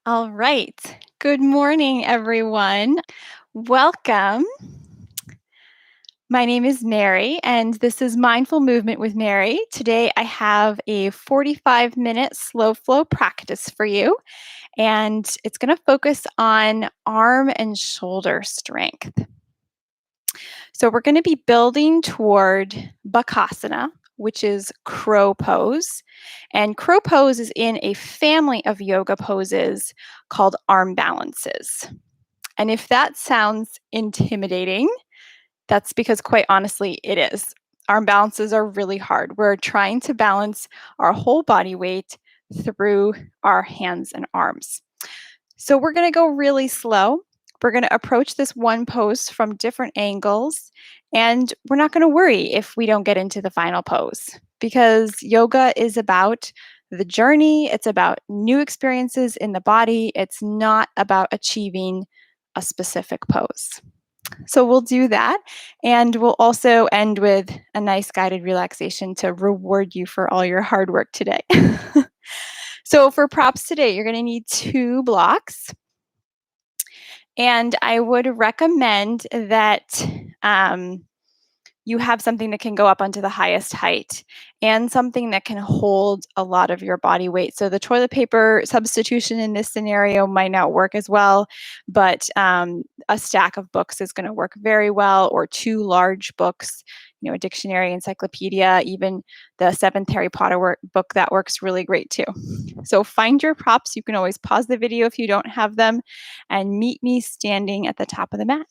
All right. Good morning, everyone. Welcome. My name is Mary, and this is Mindful Movement with Mary. Today, I have a 45-minute slow flow practice for you, and it's going to focus on arm and shoulder strength. So, we're going to be building toward Bakasana, which is crow pose. And crow pose is in a family of yoga poses called arm balances. And if that sounds intimidating, that's because quite honestly, it is. Arm balances are really hard. We're trying to balance our whole body weight through our hands and arms. So we're going to go really slow. We're going to approach this one pose from different angles, and we're not going to worry if we don't get into the final pose because yoga is about the journey. It's about new experiences in the body. It's not about achieving a specific pose. So we'll do that. And we'll also end with a nice guided relaxation to reward you for all your hard work today. So for props today, you're going to need 2 blocks. And I would recommend that you have something that can go up onto the highest height and something that can hold a lot of your body weight. So the toilet paper substitution in this scenario might not work as well, but a stack of books is going to work very well, or 2 large books, a dictionary, encyclopedia, even the 7th Harry Potter book, that works really great too. So find your props. You can always pause the video if you don't have them and meet me standing at the top of the mat.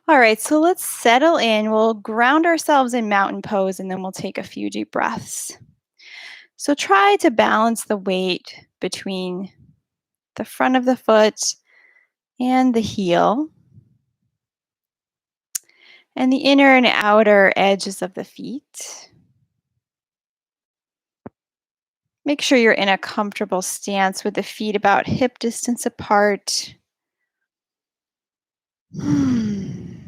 All right, so let's settle in. We'll ground ourselves in mountain pose and then we'll take a few deep breaths. So try to balance the weight between the front of the foot and the heel, and the inner and outer edges of the feet. Make sure you're in a comfortable stance with the feet about hip distance apart. And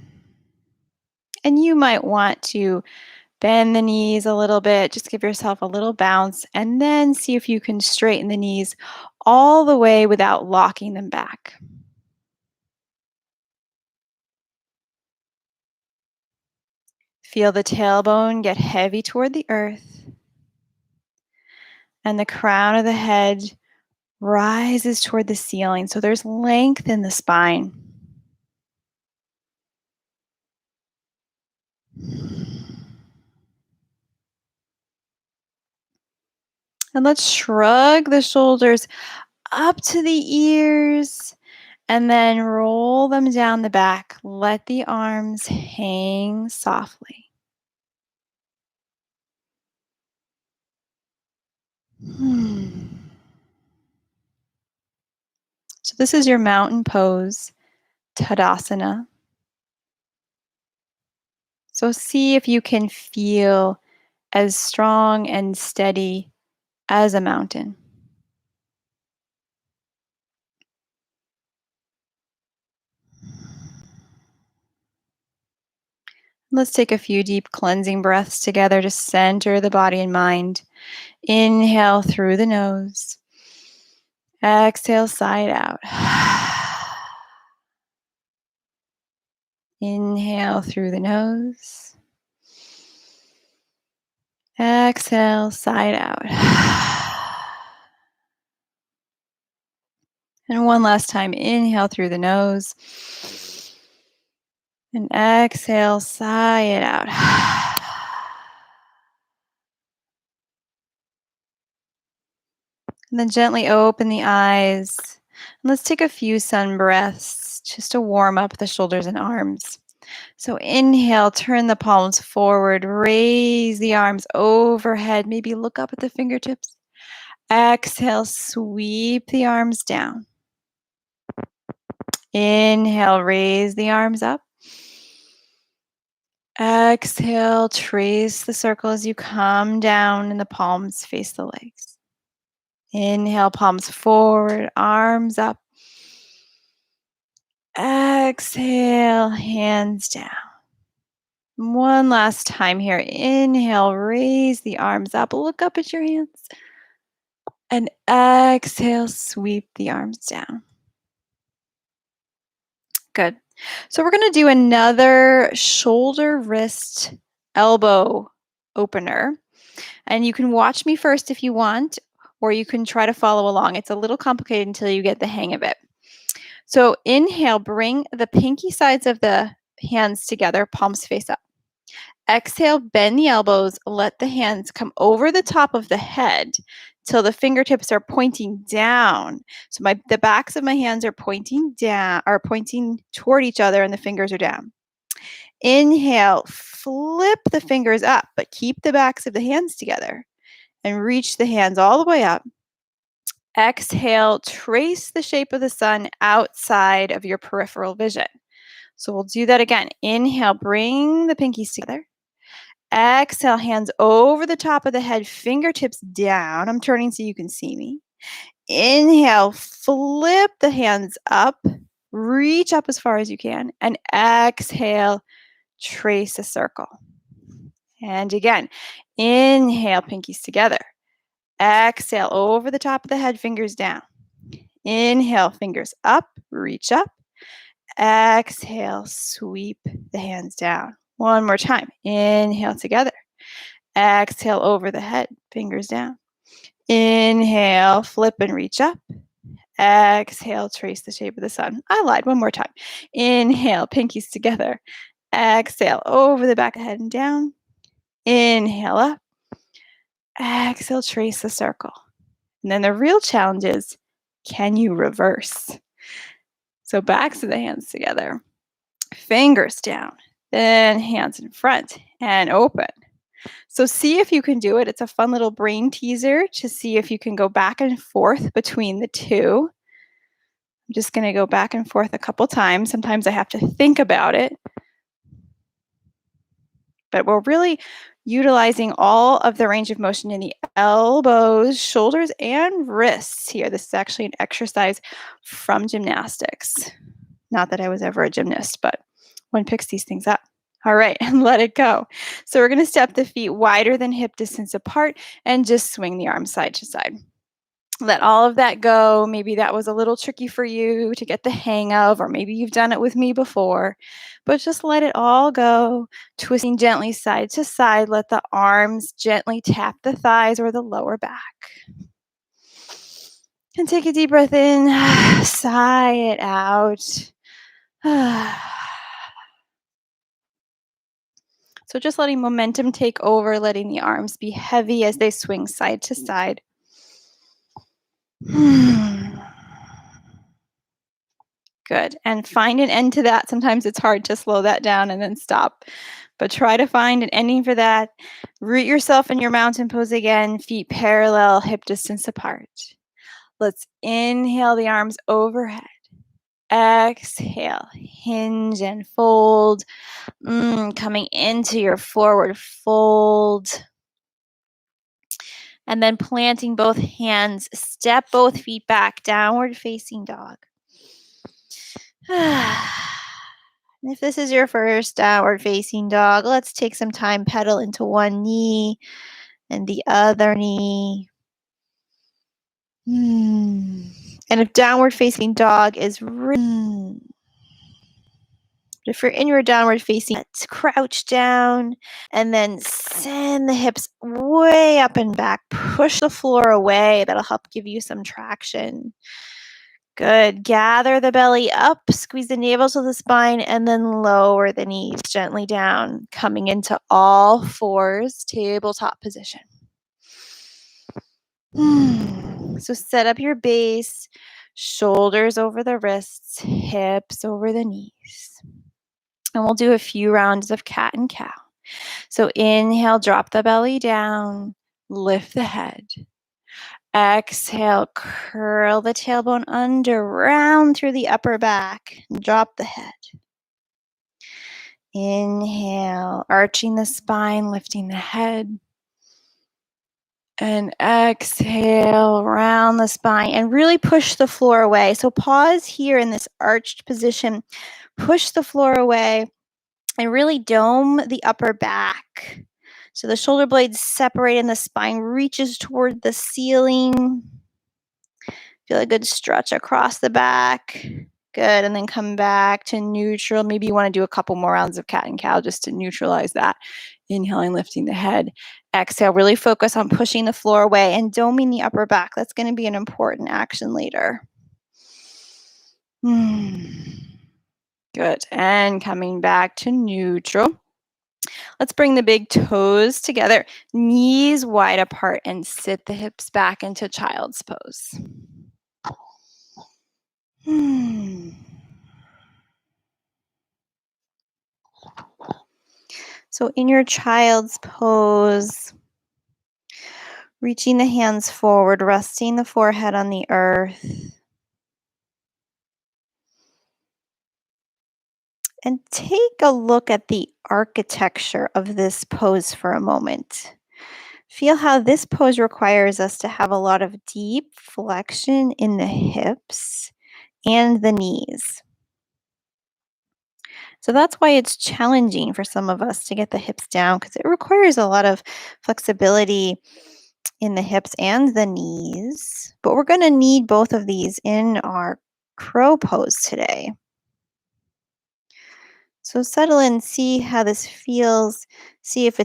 you might want to bend the knees a little bit, just give yourself a little bounce, and then see if you can straighten the knees all the way without locking them back. Feel the tailbone get heavy toward the earth, and the crown of the head rises toward the ceiling, so there's length in the spine. And let's shrug the shoulders up to the ears and then roll them down the back. Let the arms hang softly. So this is your mountain pose, Tadasana. So see if you can feel as strong and steady as a mountain. Let's take a few deep cleansing breaths together to center the body and mind. Inhale through the nose. Exhale, side out. Inhale through the nose. Exhale, side out. And one last time, inhale through the nose. And exhale, sigh it out. And then gently open the eyes. And let's take a few sun breaths just to warm up the shoulders and arms. So inhale, turn the palms forward, raise the arms overhead, maybe look up at the fingertips. Exhale, sweep the arms down. Inhale, raise the arms up. Exhale, trace the circle as you come down and the palms face the legs. Inhale, palms forward, arms up. Exhale, hands down. One last time here. Inhale, raise the arms up. Look up at your hands. And exhale, sweep the arms down. Good. So we're going to do another shoulder, wrist, elbow opener. And you can watch me first if you want, or you can try to follow along. It's a little complicated until you get the hang of it. So inhale, bring the pinky sides of the hands together, palms face up. Exhale, bend the elbows, let the hands come over the top of the head till the fingertips are pointing down. So the backs of my hands are pointing toward each other and the fingers are down. Inhale, flip the fingers up, but keep the backs of the hands together and reach the hands all the way up. Exhale, trace the shape of the sun outside of your peripheral vision. So we'll do that again. Inhale, bring the pinkies together. Exhale, hands over the top of the head, fingertips down. I'm turning so you can see me. Inhale, flip the hands up, reach up as far as you can, and exhale, trace a circle. And again, inhale, pinkies together. Exhale, over the top of the head, fingers down. Inhale, fingers up, reach up. Exhale, sweep the hands down. One more time. Inhale together. Exhale over the head, fingers down. Inhale, flip and reach up. Exhale, trace the shape of the sun. I lied. One more time. Inhale, pinkies together. Exhale, over the back of the head and down. Inhale up. Exhale, trace the circle. And then the real challenge is, can you reverse? So backs of the hands together. Fingers down. Then hands in front and open. So see if you can do it. It's a fun little brain teaser to see if you can go back and forth between the two. I'm just going to go back and forth a couple times. Sometimes I have to think about it. But we're really utilizing all of the range of motion in the elbows, shoulders, and wrists here. This is actually an exercise from gymnastics. Not that I was ever a gymnast, but one picks these things up. All right, and let it go. So we're going to step the feet wider than hip distance apart and just swing the arms side to side. Let all of that go. Maybe that was a little tricky for you to get the hang of, or maybe you've done it with me before, but just let it all go. Twisting gently side to side. Let the arms gently tap the thighs or the lower back. And take a deep breath in. Sigh it out. So just letting momentum take over, letting the arms be heavy as they swing side to side. Good. And find an end to that. Sometimes it's hard to slow that down and then stop. But try to find an ending for that. Root yourself in your mountain pose again. Feet parallel, hip distance apart. Let's inhale the arms overhead. Exhale, hinge and fold. Coming into your forward fold. And then planting both hands, step both feet back, downward facing dog. If this is your first downward facing dog, let's take some time, pedal into one knee and the other knee. And if downward facing dog is if you're in your downward facing, let's crouch down and then send the hips way up and back. Push the floor away. That'll help give you some traction. Good. Gather the belly up, squeeze the navel to the spine, and then lower the knees gently down, coming into all fours, tabletop position. So set up your base, shoulders over the wrists, hips over the knees. And we'll do a few rounds of cat and cow. So inhale, drop the belly down, lift the head. Exhale, curl the tailbone under, round through the upper back, drop the head. Inhale, arching the spine, lifting the head. And exhale, round the spine, and really push the floor away. So pause here in this arched position, push the floor away, And really dome the upper back. So the shoulder blades separate and the spine reaches toward the ceiling. Feel a good stretch across the back. Good. And then come back to neutral. Maybe you want to do a couple more rounds of cat and cow just to neutralize that. Inhaling, lifting the head. Exhale, really focus on pushing the floor away and doming the upper back. That's going to be an important action later. Good. And coming back to neutral. Let's bring the big toes together, knees wide apart, and sit the hips back into child's pose. So in your child's pose, reaching the hands forward, resting the forehead on the earth. And take a look at the architecture of this pose for a moment. Feel how this pose requires us to have a lot of deep flexion in the hips and the knees. So that's why it's challenging for some of us to get the hips down because it requires a lot of flexibility in the hips and the knees. But we're going to need both of these in our crow pose today. So settle in, see how this feels. See if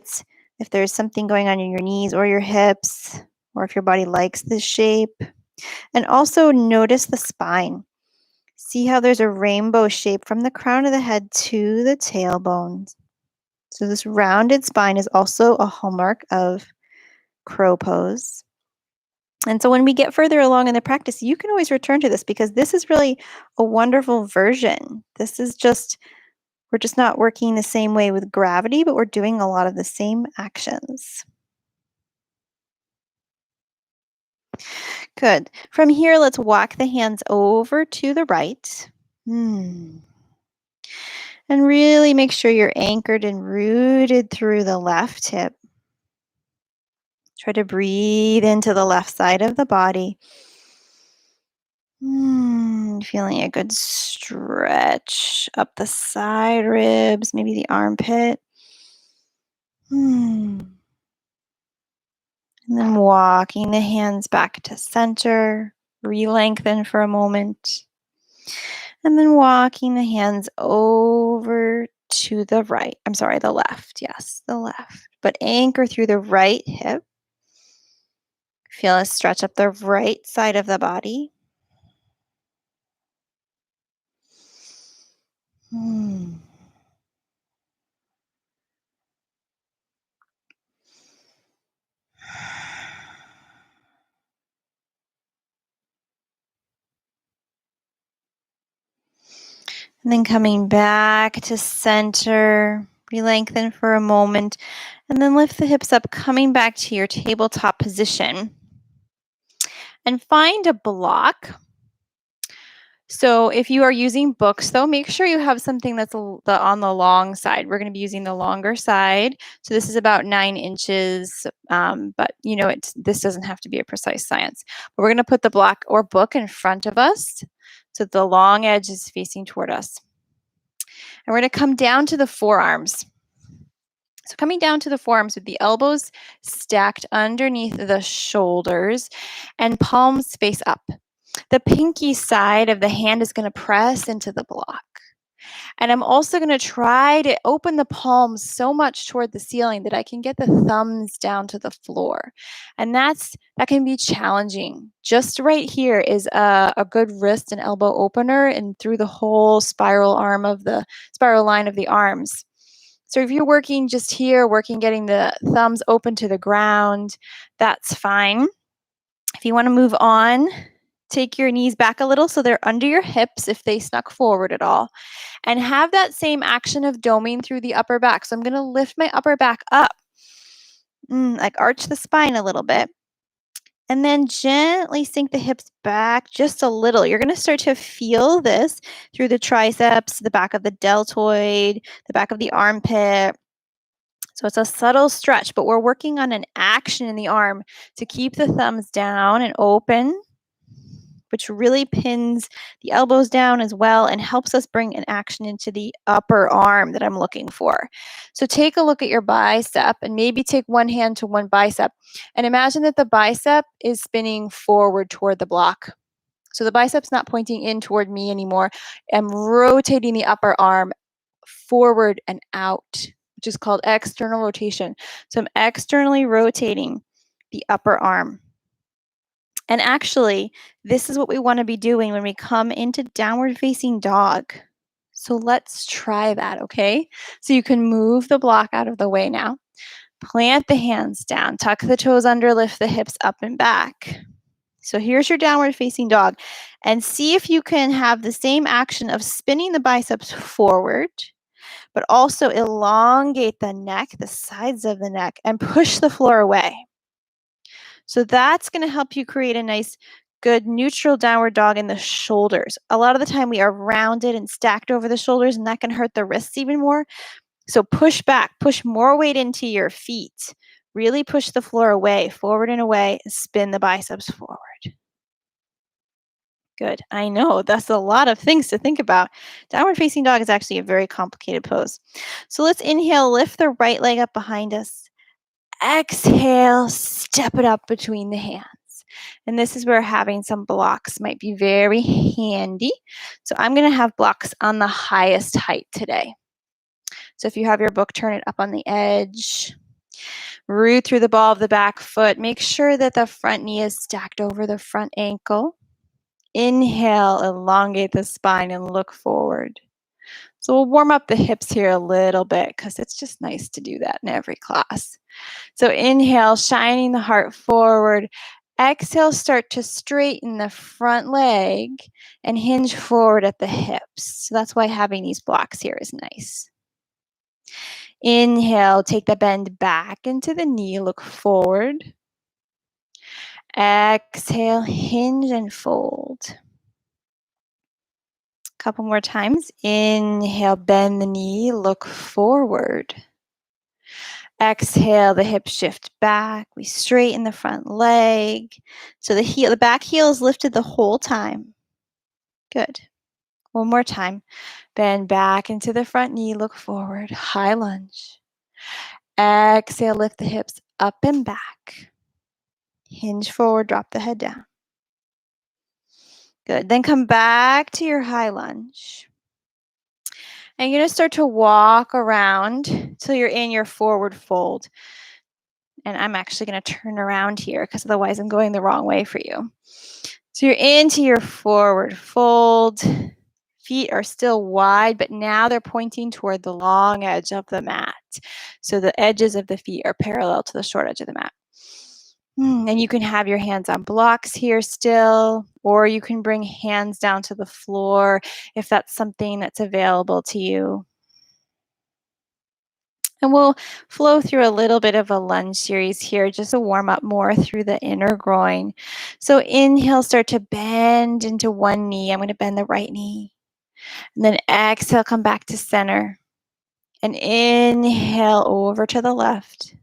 there's something going on in your knees or your hips, or if your body likes this shape. And also notice the spine. See how there's a rainbow shape from the crown of the head to the tailbone. So this rounded spine is also a hallmark of crow pose. And so when we get further along in the practice, you can always return to this because this is really a wonderful version. We're just not working the same way with gravity, but we're doing a lot of the same actions. Good. From here, let's walk the hands over to the right. And really make sure you're anchored and rooted through the left hip. Try to breathe into the left side of the body. Feeling a good stretch up the side ribs, maybe the armpit. And then walking the hands back to center. Re-lengthen for a moment. And then walking the hands over to the right. I'm sorry, the left. Yes, the left. But anchor through the right hip. Feel a stretch up the right side of the body. And then coming back to center, re-lengthen for a moment, and then lift the hips up, coming back to your tabletop position. And find a block. So if you are using books, though, make sure you have something that's on the long side. We're going to be using the longer side. So this is about 9 inches, but this doesn't have to be a precise science. But we're going to put the block or book in front of us so the long edge is facing toward us. And we're going to come down to the forearms. So coming down to the forearms with the elbows stacked underneath the shoulders and palms face up. The pinky side of the hand is going to press into the block. And I'm also going to try to open the palms so much toward the ceiling that I can get the thumbs down to the floor. And that can be challenging. Just right here is a good wrist and elbow opener and through the whole spiral line of the arms. So if you're working just here, getting the thumbs open to the ground, that's fine. If you want to move on, take your knees back a little so they're under your hips if they snuck forward at all. And have that same action of doming through the upper back. So I'm going to lift my upper back up, like arch the spine a little bit. And then gently sink the hips back just a little. You're going to start to feel this through the triceps, the back of the deltoid, the back of the armpit. So it's a subtle stretch, but we're working on an action in the arm to keep the thumbs down and open. which really pins the elbows down as well and helps us bring an action into the upper arm that I'm looking for. So take a look at your bicep and maybe take one hand to one bicep and imagine that the bicep is spinning forward toward the block. So the bicep's not pointing in toward me anymore. I'm rotating the upper arm forward and out, which is called external rotation. So I'm externally rotating the upper arm. And actually, this is what we want to be doing when we come into downward facing dog. So let's try that, okay? So you can move the block out of the way now. Plant the hands down, tuck the toes under, lift the hips up and back. So here's your downward facing dog. And see if you can have the same action of spinning the biceps forward, but also elongate the neck, the sides of the neck, and push the floor away. So that's going to help you create a nice, good neutral downward dog in the shoulders. A lot of the time we are rounded and stacked over the shoulders, and that can hurt the wrists even more. So push back, push more weight into your feet. Really push the floor away, forward and away, and spin the biceps forward. Good. I know that's a lot of things to think about. Downward facing dog is actually a very complicated pose. So let's inhale, lift the right leg up behind us. Exhale, step it up between the hands. And this is where having some blocks might be very handy. So I'm going to have blocks on the highest height today. So if you have your book, turn it up on the edge. Root through the ball of the back foot. Make sure that the front knee is stacked over the front ankle. Inhale, elongate the spine and look forward. So we'll warm up the hips here a little bit because it's just nice to do that in every class. So inhale, shining the heart forward. Exhale, start to straighten the front leg and hinge forward at the hips. So that's why having these blocks here is nice. Inhale, take the bend back into the knee, look forward. Exhale, hinge and fold. Couple more times. Inhale, bend the knee, look forward. Exhale, the hips shift back. We straighten the front leg. So the back heel is lifted the whole time. Good. One more time. Bend back into the front knee, look forward. High lunge. Exhale, lift the hips up and back. Hinge forward, drop the head down. Good. Then come back to your high lunge. And you're going to start to walk around till you're in your forward fold. And I'm actually going to turn around here because otherwise I'm going the wrong way for you. So you're into your forward fold. Feet are still wide, but now they're pointing toward the long edge of the mat. So the edges of the feet are parallel to the short edge of the mat. And you can have your hands on blocks here still, or you can bring hands down to the floor if that's something that's available to you. And we'll flow through a little bit of a lunge series here just to warm up more through the inner groin. So inhale, start to bend into one knee. I'm going to bend the right knee. And then exhale, come back to center. And inhale over to the left.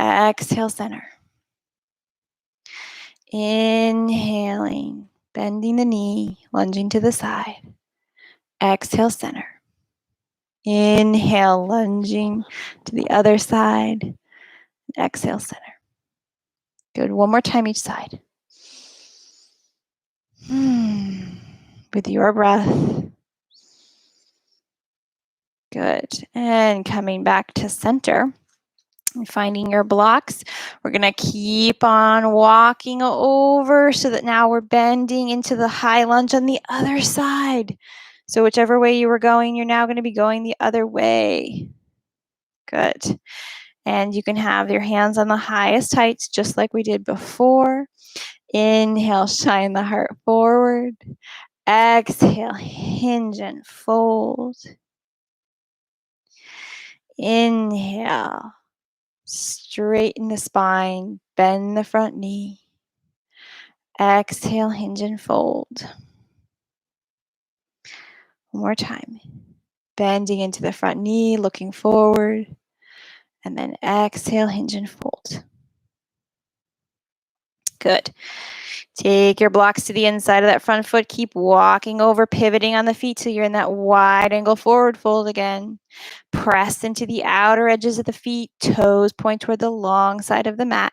Exhale, center. Inhaling, bending the knee, lunging to the side. Exhale, center. Inhale, lunging to the other side. Exhale, center. Good. One more time each side. With your breath. Good. And coming back to center. And finding your blocks. We're going to keep on walking over so that now we're bending into the high lunge on the other side. So whichever way you were going, you're now going to be going the other way. Good. And you can have your hands on the highest heights just like we did before. Inhale, shine the heart forward. Exhale, hinge and fold. Inhale. Straighten the spine, bend the front knee. Exhale, hinge and fold. One more time. Bending into the front knee, looking forward. And then exhale, hinge and fold. Good. Take your blocks to the inside of that front foot. Keep walking over, pivoting on the feet till you're in that wide angle forward fold again. Press into the outer edges of the feet. Toes point toward the long side of the mat.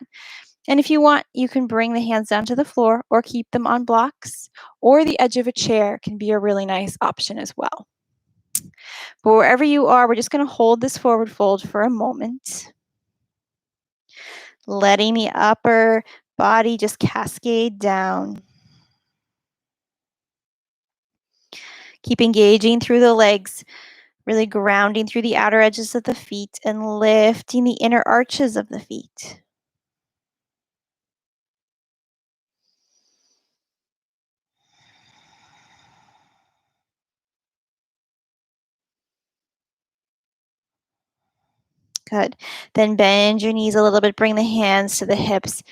And if you want, you can bring the hands down to the floor or keep them on blocks, or the edge of a chair can be a really nice option as well. But wherever you are, we're just going to hold this forward fold for a moment, letting the upper body just cascade down. Keep engaging through the legs, really grounding through the outer edges of the feet and lifting the inner arches of the feet. Good. Then bend your knees a little bit, bring the hands to the hips.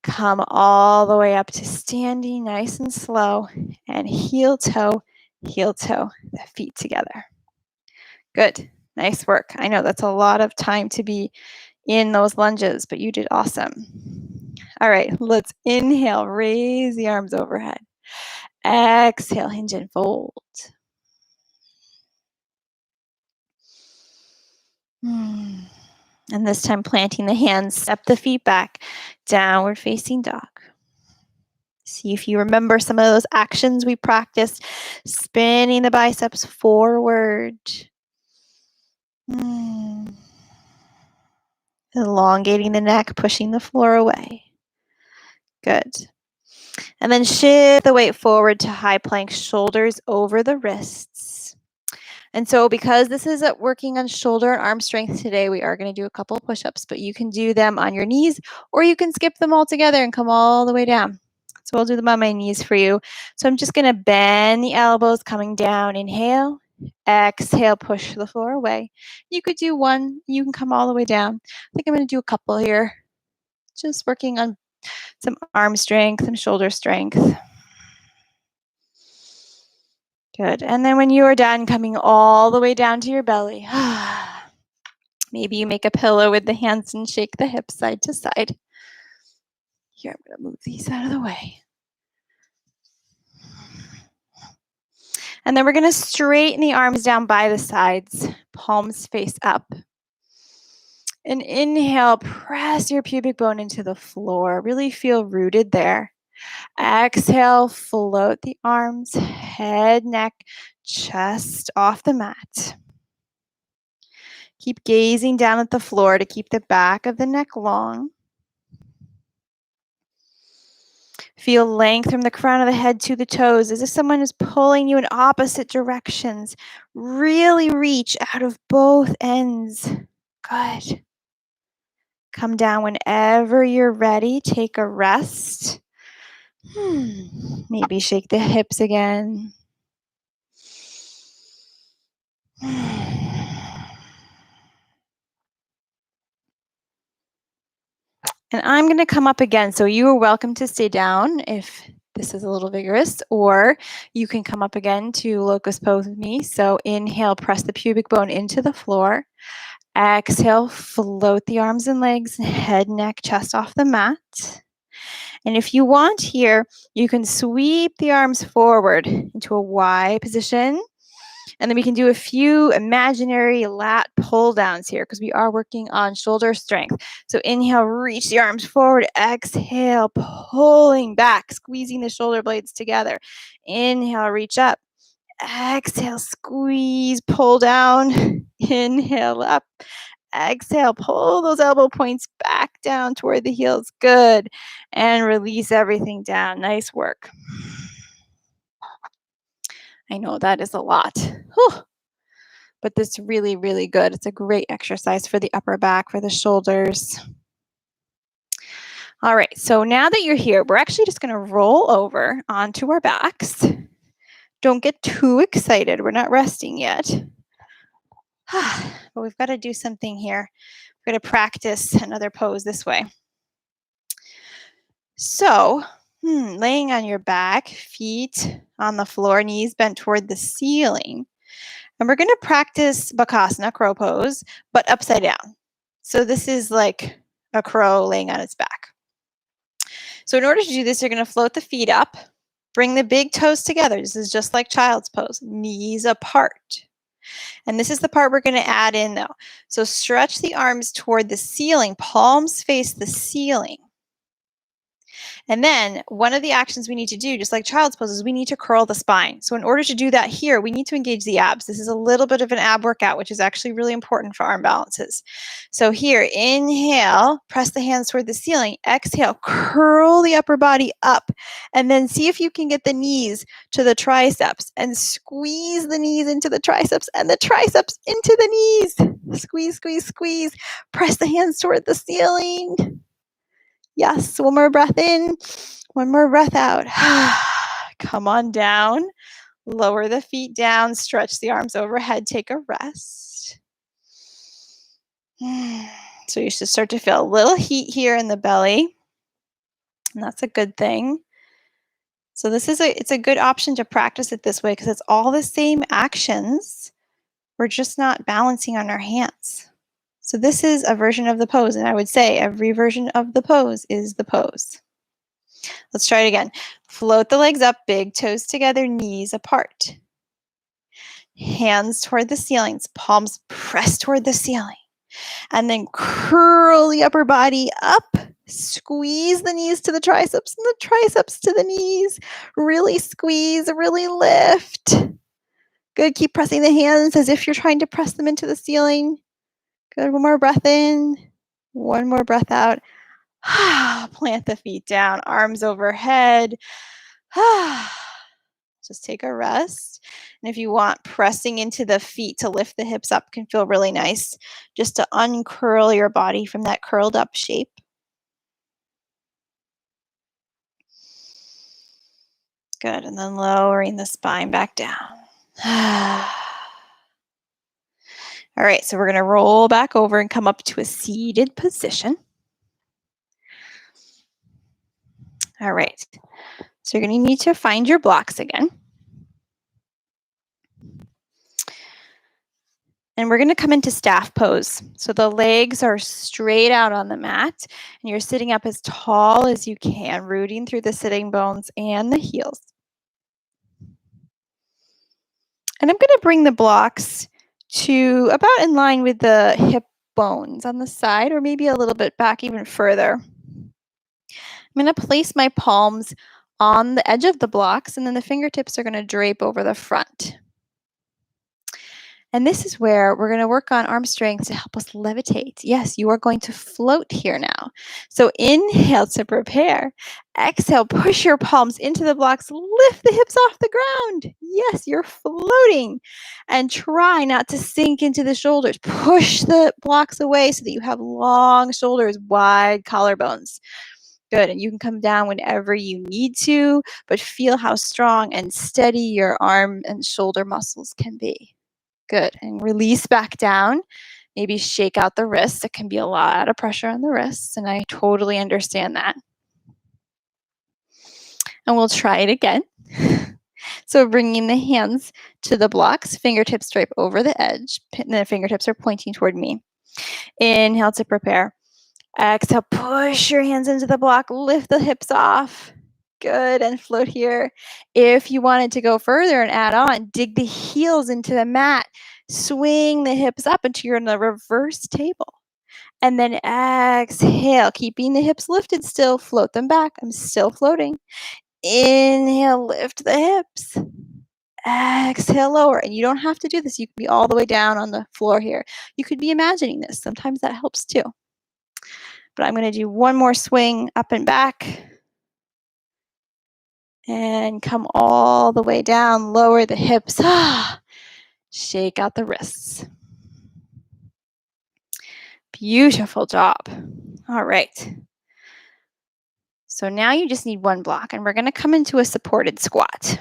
Come all the way up to standing nice and slow, and heel toe, the feet together. Good. Nice work. I know that's a lot of time to be in those lunges, but you did awesome. All right, let's inhale, raise the arms overhead. Exhale, hinge and fold. And this time planting the hands, step the feet back, downward facing dog. See if you remember some of those actions we practiced. Spinning the biceps forward. Elongating the neck, pushing the floor away. Good. And then shift the weight forward to high plank, shoulders over the wrists. And so because this is working on shoulder and arm strength today, we are going to do a couple push-ups, but you can do them on your knees, or you can skip them all together and come all the way down. So I'll do them on my knees for you. So I'm just going to bend the elbows, coming down. Inhale, exhale, push the floor away. You could do one. You can come all the way down. I think I'm going to do a couple here. Just working on some arm strength, some shoulder strength. Good. And then when you are done, coming all the way down to your belly. Maybe you make a pillow with the hands and shake the hips side to side. Here, I'm going to move these out of the way. And then we're going to straighten the arms down by the sides, palms face up. And inhale, press your pubic bone into the floor. Really feel rooted there. Exhale, float the arms, head, neck, chest off the mat. Keep gazing down at the floor to keep the back of the neck long. Feel length from the crown of the head to the toes as if someone is pulling you in opposite directions. Really reach out of both ends. Good. Come down whenever you're ready. Take a rest. Maybe shake the hips again. And I'm going to come up again. So you are welcome to stay down if this is a little vigorous, or you can come up again to locust pose with me. So inhale, press the pubic bone into the floor. Exhale, float the arms and legs, head, neck, chest off the mat. And if you want here, you can sweep the arms forward into a Y position. And then we can do a few imaginary lat pull downs here because we are working on shoulder strength. So inhale, reach the arms forward. Exhale, pulling back, squeezing the shoulder blades together. Inhale, reach up. Exhale, squeeze, pull down. Inhale, up. Exhale, pull those elbow points back down toward the heels. Good. And release everything down. Nice work. I know that is a lot. Whew. But this really, really good. It's a great exercise for the upper back, for the shoulders. All right, so now that you're here, we're actually just going to roll over onto our backs. Don't get too excited. We're not resting yet. But we've got to do something here. We're going to practice another pose this way. So, laying on your back, feet on the floor, knees bent toward the ceiling. And we're going to practice Bakasana, crow pose, but upside down. So this is like a crow laying on its back. So in order to do this, you're going to float the feet up, bring the big toes together. This is just like child's pose, knees apart. And this is the part we're going to add in though. So stretch the arms toward the ceiling, palms face the ceiling. And then one of the actions we need to do, just like child's pose, is we need to curl the spine. So in order to do that here, we need to engage the abs. This is a little bit of an ab workout, which is actually really important for arm balances. So here, inhale, press the hands toward the ceiling. Exhale, curl the upper body up. And then see if you can get the knees to the triceps and squeeze the knees into the triceps and the triceps into the knees. Squeeze, squeeze, squeeze. Press the hands toward the ceiling. Yes, one more breath in, one more breath out. Come on down, lower the feet down, stretch the arms overhead, take a rest. So you should start to feel a little heat here in the belly, and that's a good thing. So it's a good option to practice it this way because it's all the same actions. We're just not balancing on our hands. So this is a version of the pose, and I would say every version of the pose is the pose. Let's try it again. Float the legs up, big toes together, knees apart. Hands toward the ceilings, palms pressed toward the ceiling. And then curl the upper body up. Squeeze the knees to the triceps and the triceps to the knees. Really squeeze, really lift. Good. Keep pressing the hands as if you're trying to press them into the ceiling. Good. One more breath in. One more breath out. Plant the feet down, arms overhead. Just take a rest. And if you want, pressing into the feet to lift the hips up can feel really nice, just to uncurl your body from that curled up shape. Good. And then lowering the spine back down. All right, so we're going to roll back over and come up to a seated position. All right, so you're going to need to find your blocks again. And we're going to come into staff pose. So the legs are straight out on the mat, and you're sitting up as tall as you can, rooting through the sitting bones and the heels. And I'm going to bring the blocks to about in line with the hip bones on the side, or maybe a little bit back even further. I'm going to place my palms on the edge of the blocks, and then the fingertips are going to drape over the front. And this is where we're going to work on arm strength to help us levitate. Yes, you are going to float here now. So inhale to prepare. Exhale, push your palms into the blocks. Lift the hips off the ground. Yes, you're floating. And try not to sink into the shoulders. Push the blocks away so that you have long shoulders, wide collarbones. Good. And you can come down whenever you need to, but feel how strong and steady your arm and shoulder muscles can be. Good. And release back down. Maybe shake out the wrists. It can be a lot of pressure on the wrists, and I totally understand that. And we'll try it again. So bringing the hands to the blocks, fingertips drape over the edge. The fingertips are pointing toward me. Inhale to prepare. Exhale, push your hands into the block. Lift the hips off. Good. And float here. If you wanted to go further and add on, dig the heels into the mat. Swing the hips up until you're in the reverse table. And then exhale, keeping the hips lifted still. Float them back. I'm still floating. Inhale, lift the hips. Exhale, lower. And you don't have to do this. You can be all the way down on the floor here. You could be imagining this. Sometimes that helps too. But I'm going to do one more swing up and back. And come all the way down. Lower the hips. Shake out the wrists. Beautiful job. All right. So now you just need one block, and we're going to come into a supported squat.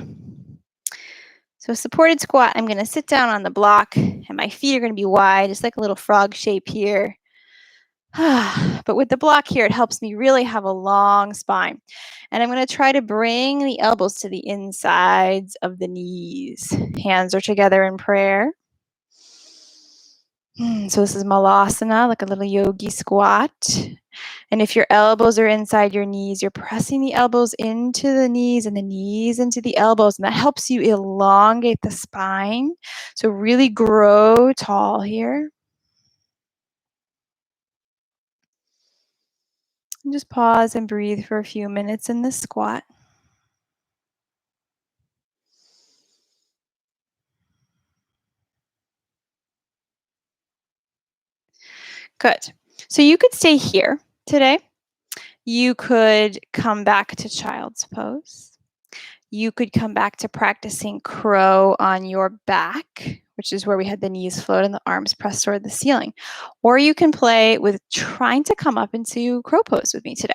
So a supported squat, I'm going to sit down on the block, and my feet are going to be wide, just like a little frog shape here. But with the block here, it helps me really have a long spine. And I'm going to try to bring the elbows to the insides of the knees. Hands are together in prayer. So this is Malasana, like a little yogi squat. And if your elbows are inside your knees, you're pressing the elbows into the knees and the knees into the elbows. And that helps you elongate the spine. So really grow tall here. And just pause and breathe for a few minutes in this squat. Good. So you could stay here today. You could come back to child's pose. You could come back to practicing crow on your back, which is where we had the knees float and the arms pressed toward the ceiling. Or you can play with trying to come up into crow pose with me today.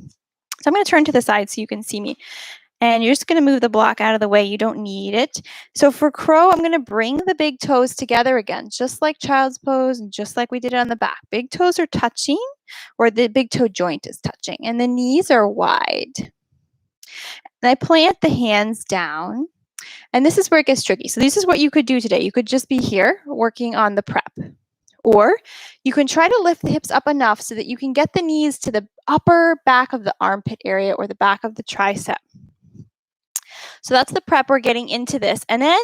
So I'm going to turn to the side so you can see me. And you're just going to move the block out of the way. You don't need it. So for crow, I'm going to bring the big toes together again, just like child's pose and just like we did on the back. Big toes are touching, or the big toe joint is touching, and the knees are wide. And I plant the hands down, and this is where it gets tricky. So this is what you could do today. You could just be here working on the prep. Or you can try to lift the hips up enough so that you can get the knees to the upper back of the armpit area or the back of the tricep. So that's the prep. We're getting into this. And then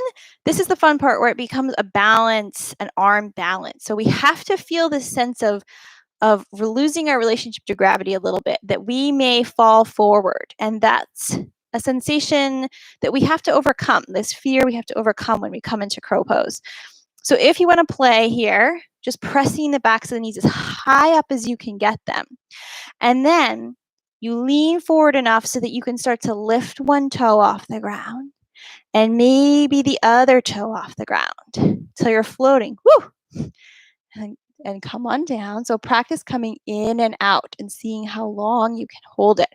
this is the fun part where it becomes a balance, an arm balance. So we have to feel this sense of losing our relationship to gravity a little bit, that we may fall forward. And that's a sensation that we have to overcome, this fear we have to overcome when we come into crow pose. So if you want to play here, just pressing the backs of the knees as high up as you can get them. And then you lean forward enough so that you can start to lift one toe off the ground and maybe the other toe off the ground till you're floating. Woo! And come on down. So practice coming in and out and seeing how long you can hold it.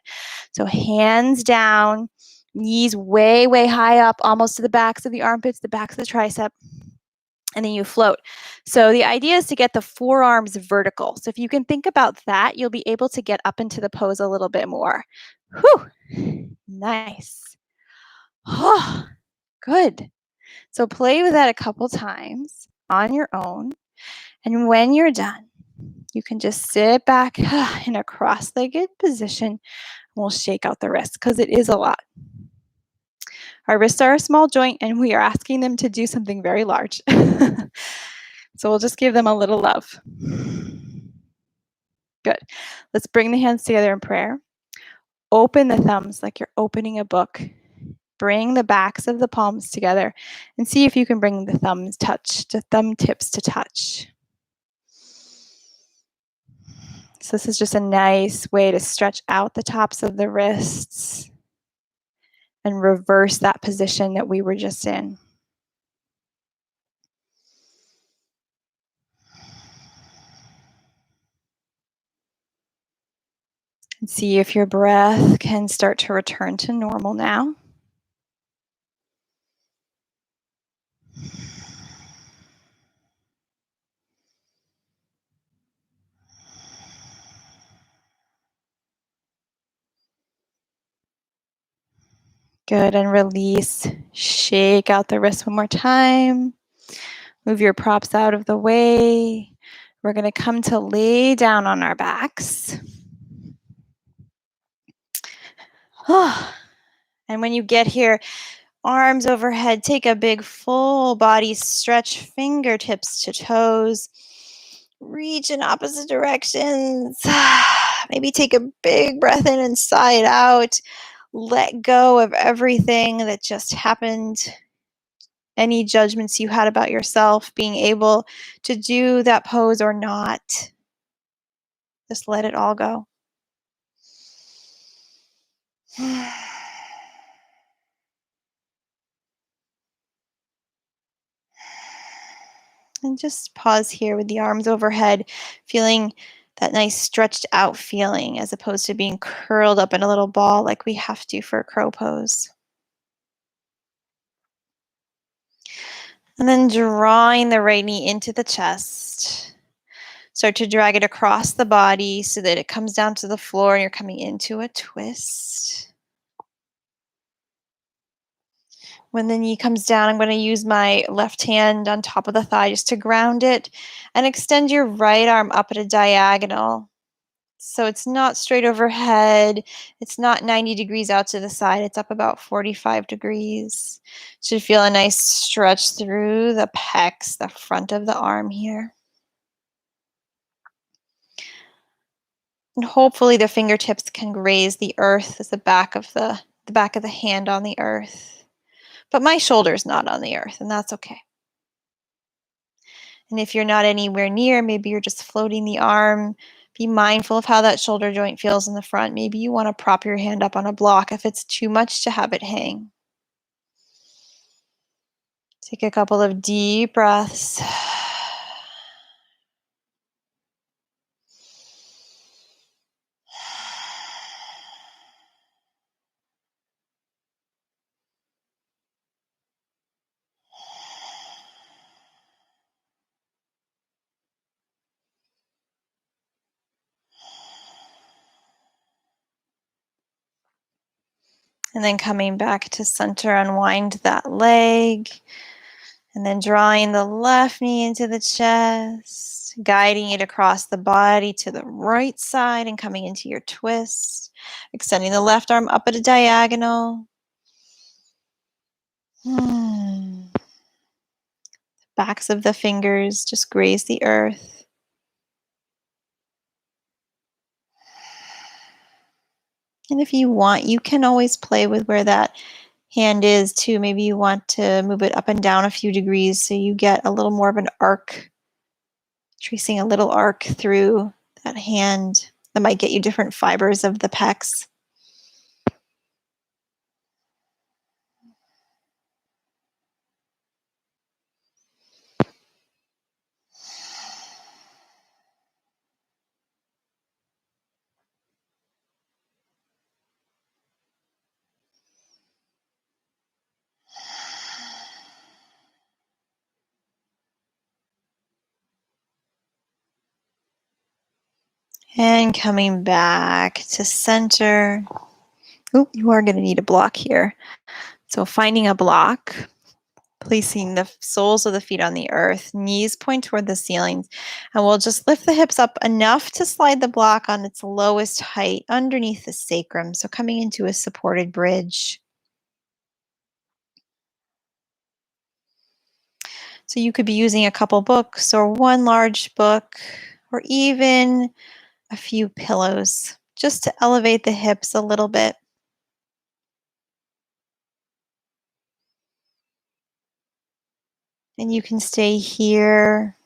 So hands down, knees way, way high up, almost to the backs of the armpits, the backs of the tricep. And then you float. So the idea is to get the forearms vertical. So if you can think about that, you'll be able to get up into the pose a little bit more. Whew, nice. Oh, good. So play with that a couple times on your own. And when you're done, you can just sit back in a cross-legged position. We'll shake out the wrists because it is a lot. Our wrists are a small joint and we are asking them to do something very large. So we'll just give them a little love. Good. Let's bring the hands together in prayer. Open the thumbs like you're opening a book. Bring the backs of the palms together and see if you can bring the thumb tips to touch. So this is just a nice way to stretch out the tops of the wrists and reverse that position that we were just in. And see if your breath can start to return to normal now. Good, and release. Shake out the wrists one more time. Move your props out of the way. We're going to come to lay down on our backs. And when you get here, arms overhead, take a big full body stretch, fingertips to toes. Reach in opposite directions. Maybe take a big breath in and sigh it out. Let go of everything that just happened. Any judgments you had about yourself, being able to do that pose or not. Just let it all go. And just pause here with the arms overhead, feeling that nice stretched out feeling as opposed to being curled up in a little ball like we have to for a crow pose. And then drawing the right knee into the chest. Start to drag it across the body so that it comes down to the floor and you're coming into a twist. When the knee comes down, I'm going to use my left hand on top of the thigh just to ground it and extend your right arm up at a diagonal. So it's not straight overhead. It's not 90 degrees out to the side. It's up about 45 degrees. Should feel a nice stretch through the pecs, the front of the arm here. And hopefully the fingertips can graze the earth as the back of the hand on the earth. But my shoulder's not on the earth, and that's okay. And if you're not anywhere near, maybe you're just floating the arm. Be mindful of how that shoulder joint feels in the front. Maybe you want to prop your hand up on a block if it's too much to have it hang. Take a couple of deep breaths. And then coming back to center, unwind that leg. And then drawing the left knee into the chest, guiding it across the body to the right side and coming into your twist. Extending the left arm up at a diagonal. Backs of the fingers just graze the earth. And if you want, you can always play with where that hand is too. Maybe you want to move it up and down a few degrees so you get a little more of an arc, tracing a little arc through that hand. That might get you different fibers of the pecs. And coming back to center. Oh, you are going to need a block here. So finding a block, placing the soles of the feet on the earth, knees point toward the ceiling, and we'll just lift the hips up enough to slide the block on its lowest height underneath the sacrum. So coming into a supported bridge. So you could be using a couple books or one large book or even a few pillows just to elevate the hips a little bit. And you can stay here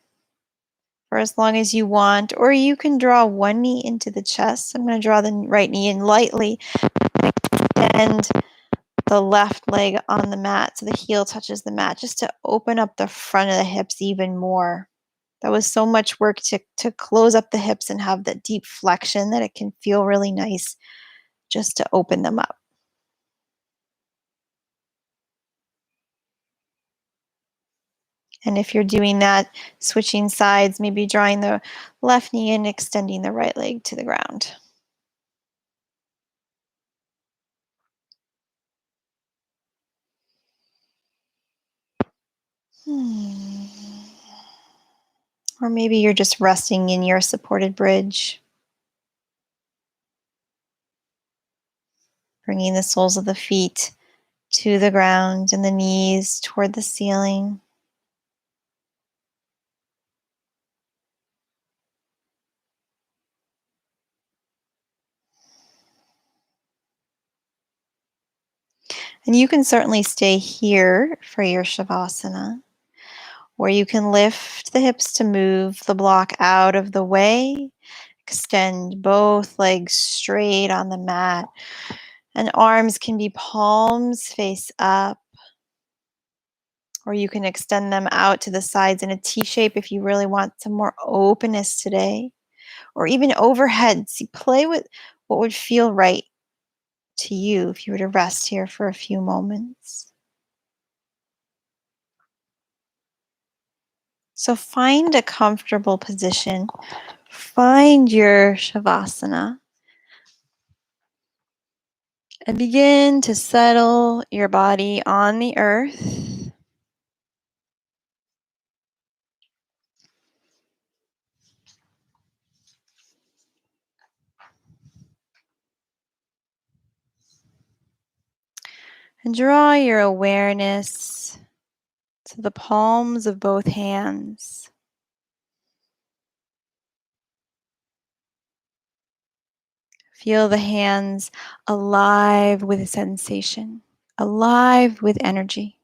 for as long as you want, or you can draw one knee into the chest. I'm going to draw the right knee in lightly and the left leg on the mat so the heel touches the mat, just to open up the front of the hips even more. That was so much work to close up the hips and have that deep flexion that it can feel really nice just to open them up. And if you're doing that, switching sides, maybe drawing the left knee and extending the right leg to the ground. Or maybe you're just resting in your supported bridge. Bringing the soles of the feet to the ground and the knees toward the ceiling. And you can certainly stay here for your Shavasana, or you can lift the hips to move the block out of the way. Extend both legs straight on the mat, and arms can be palms face up, or you can extend them out to the sides in a T shape if you really want some more openness today, or even overhead. See, play with what would feel right to you if you were to rest here for a few moments. So find a comfortable position. Find your Shavasana. And begin to settle your body on the earth. And draw your awareness to the palms of both hands. Feel the hands alive with sensation, alive with energy.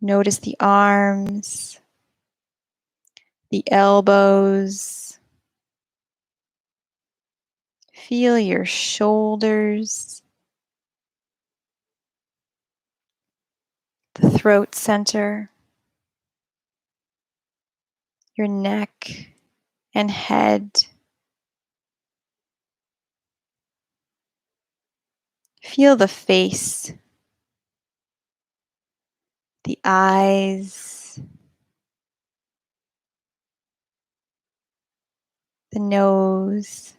Notice the arms, the elbows. Feel your shoulders, the throat center, your neck and head. Feel the face, the eyes, the nose,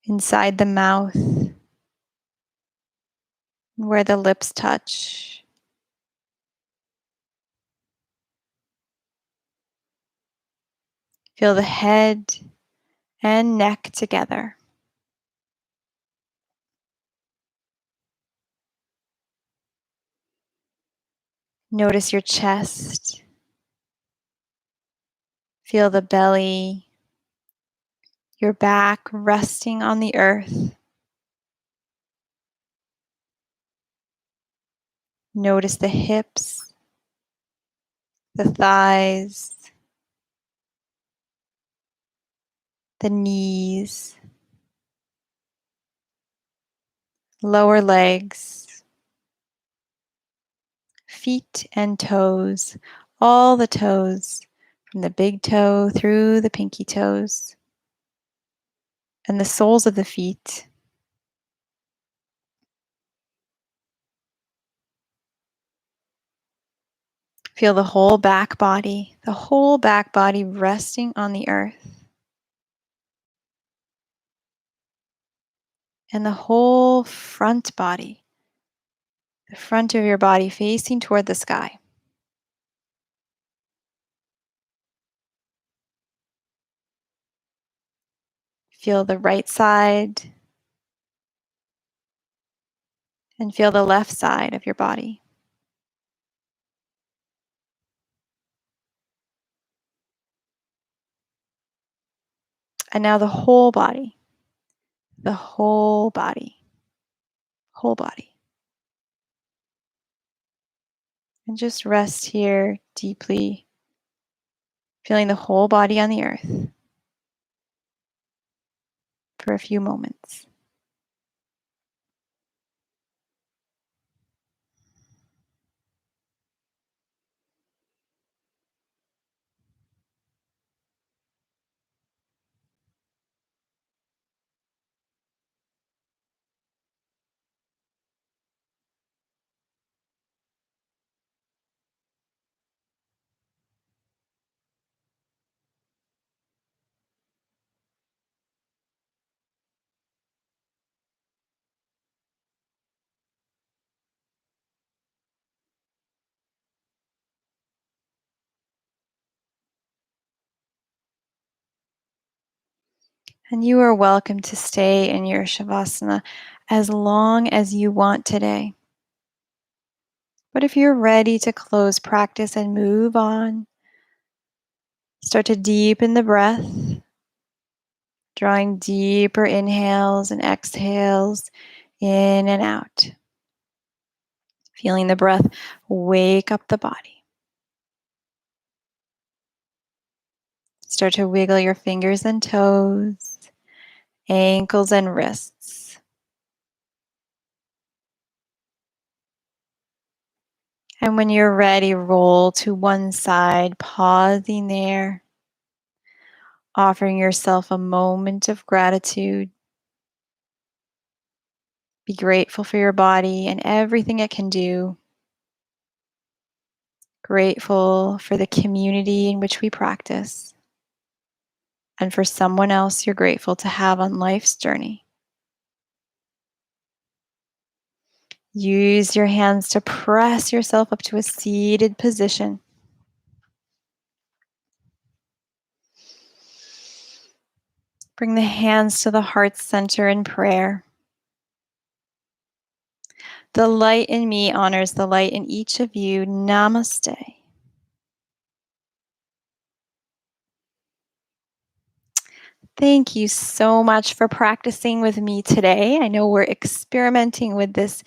inside the mouth, where the lips touch. Feel the head and neck together. Notice your chest. Feel the belly, your back resting on the earth. Notice the hips, the thighs, the knees, lower legs, feet and toes, all the toes, from the big toe through the pinky toes, and the soles of the feet. Feel the whole back body resting on the earth, and the whole front body, the front of your body facing toward the sky. Feel the right side and feel the left side of your body. And now the whole body, the whole body, whole body. And just rest here deeply, feeling the whole body on the earth for a few moments. And you are welcome to stay in your Shavasana as long as you want today. But if you're ready to close practice and move on, start to deepen the breath, drawing deeper inhales and exhales in and out. Feeling the breath wake up the body. Start to wiggle your fingers and toes, ankles and wrists. And when you're ready, roll to one side, pausing there, offering yourself a moment of gratitude. Be grateful for your body and everything it can do. Grateful for the community in which we practice, and for someone else you're grateful to have on life's journey. Use your hands to press yourself up to a seated position. Bring the hands to the heart center in prayer. The light in me honors the light in each of you. Namaste. Thank you so much for practicing with me today. I know we're experimenting with this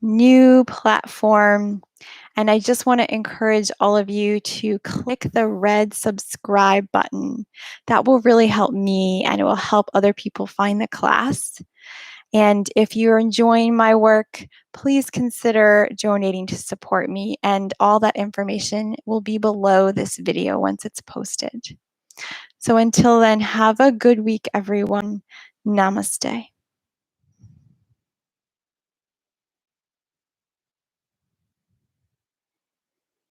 new platform, and I just want to encourage all of you to click the red subscribe button. That will really help me, and it will help other people find the class. And if you're enjoying my work, please consider donating to support me, and all that information will be below this video once it's posted. So until then, have a good week, everyone. Namaste.